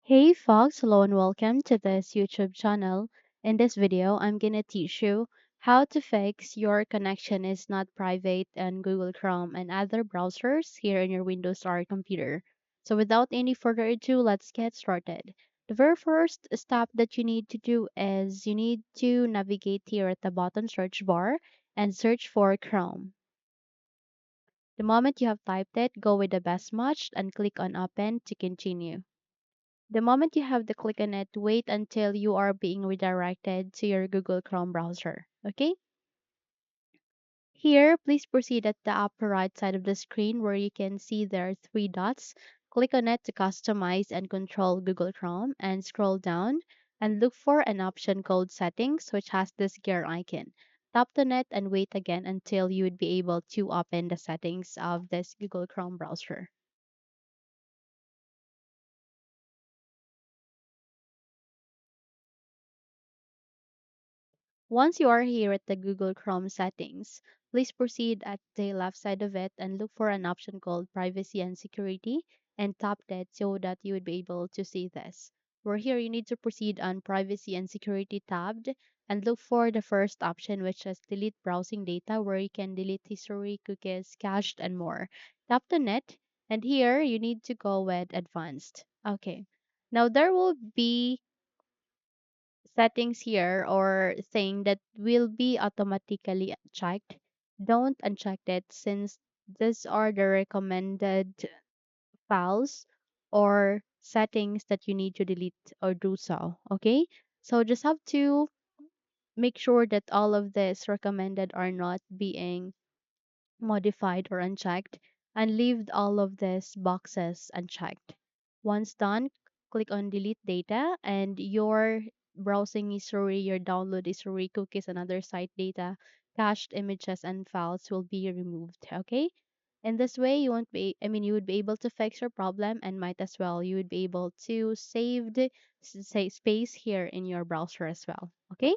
Hey folks, hello and welcome to this YouTube channel. In this video, I'm gonna teach you how to fix your connection is not private in Google Chrome and other browsers here in your Windows or computer. So without any further ado, let's get started. The very first step that you need to do is you need to navigate here at the bottom search bar and search for Chrome. The moment you have typed it, go with the best match and click on open to continue. The moment you have to click on it, wait until you are being redirected to your Google Chrome browser. Okay? Here, please proceed at the upper right side of the screen where you can see there are three dots. Click on it to customize and control Google Chrome and scroll down and look for an option called Settings, which has this gear icon. Tap on it and wait again until you would be able to open the settings of this Google Chrome browser. Once you are here at the Google Chrome settings, please proceed at the left side of it and look for an option called Privacy and Security and tap that so that you would be able to see this. Where here you need to proceed on Privacy and Security tabbed and look for the first option which is Delete Browsing Data where you can delete history, cookies, cached, and more. Tap the net and here you need to go with Advanced. Okay. Now there will be settings here or thing that will be automatically checked. Don't uncheck it since these are the recommended files or settings that you need to delete or do so. Okay, so just have to make sure that all of this recommended are not being modified or unchecked, and leave all of these boxes unchecked. Once done, click on delete data and your browsing history, your download history, cookies, and other site data, cached images and files will be removed. Okay? In this way, you won't be, I mean, you would be able to fix your problem and might as well, you would be able to save the say space here in your browser as well. Okay?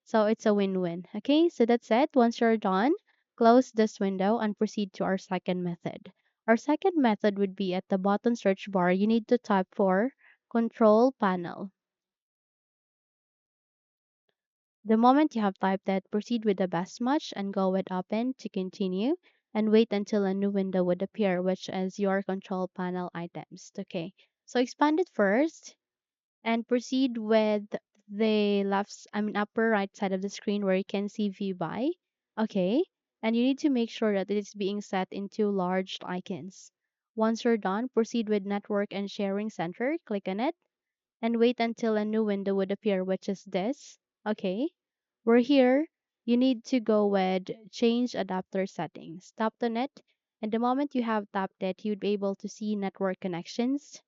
So it's a win-win. Okay? So that's it. Once you're done, close this window and proceed to our second method. Our second method would be at the bottom search bar, you need to type for control panel. The moment you have typed that, proceed with the best match and go with open to continue and wait until a new window would appear, which is your control panel items. Okay, so expand it first and proceed with the upper right side of the screen where you can see view by. Okay, and you need to make sure that it is being set into large icons. Once you're done, proceed with network and sharing center, click on it and wait until a new window would appear, which is this. Okay, we're here. You need to go with change adapter settings. Tap on it, and the moment you have tapped it, you'd be able to see network connections.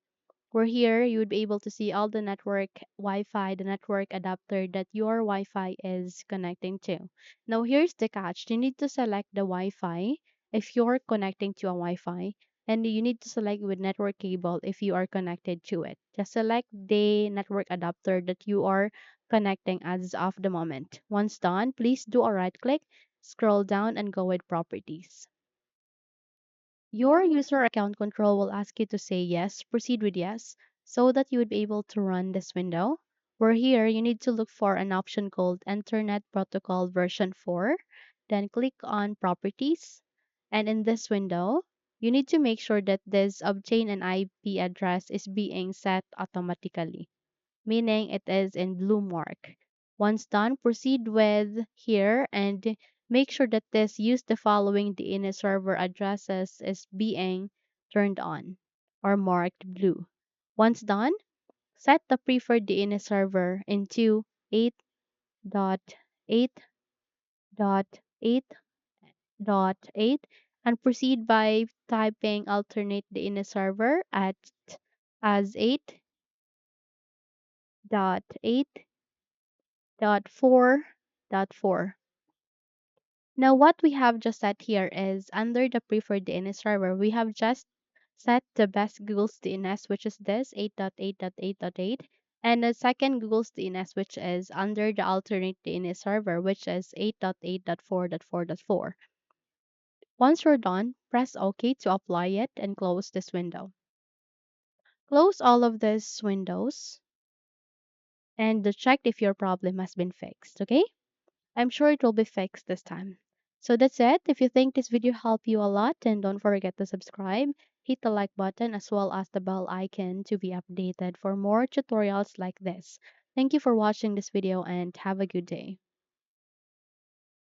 Where here you would be able to see all the network Wi-Fi, the network adapter that your Wi-Fi is connecting to. Now here's the catch. You need to select the Wi-Fi if you're connecting to a Wi-Fi, and you need to select with network cable if you are connected to it. Just select the network adapter that you are connecting as of the moment. Once done, please do a right click, scroll down and go with properties. Your user account control will ask you to say yes, proceed with yes, so that you would be able to run this window. Where here, you need to look for an option called Internet Protocol version 4. Then click on Properties. And in this window, you need to make sure that this obtain an IP address is being set automatically, meaning it is in blue mark. Once done, proceed with here and make sure that this use the following DNS server addresses is being turned on or marked blue. Once done, set the preferred DNS server into 8.8.8.8 and proceed by typing alternate DNS server at as 8.8.4.4. Now what we have just set here is under the preferred DNS server, we have just set the best Google's DNS, which is this 8.8.8.8, and the second Google's DNS, which is under the alternate DNS server, which is 8.8.4.4.4. Once you're done, press OK to apply it and close this window. Close all of these windows and check if your problem has been fixed, okay? I'm sure it will be fixed this time. So that's it. If you think this video helped you a lot, then don't forget to subscribe, hit the like button as well as the bell icon to be updated for more tutorials like this. Thank you for watching this video and have a good day.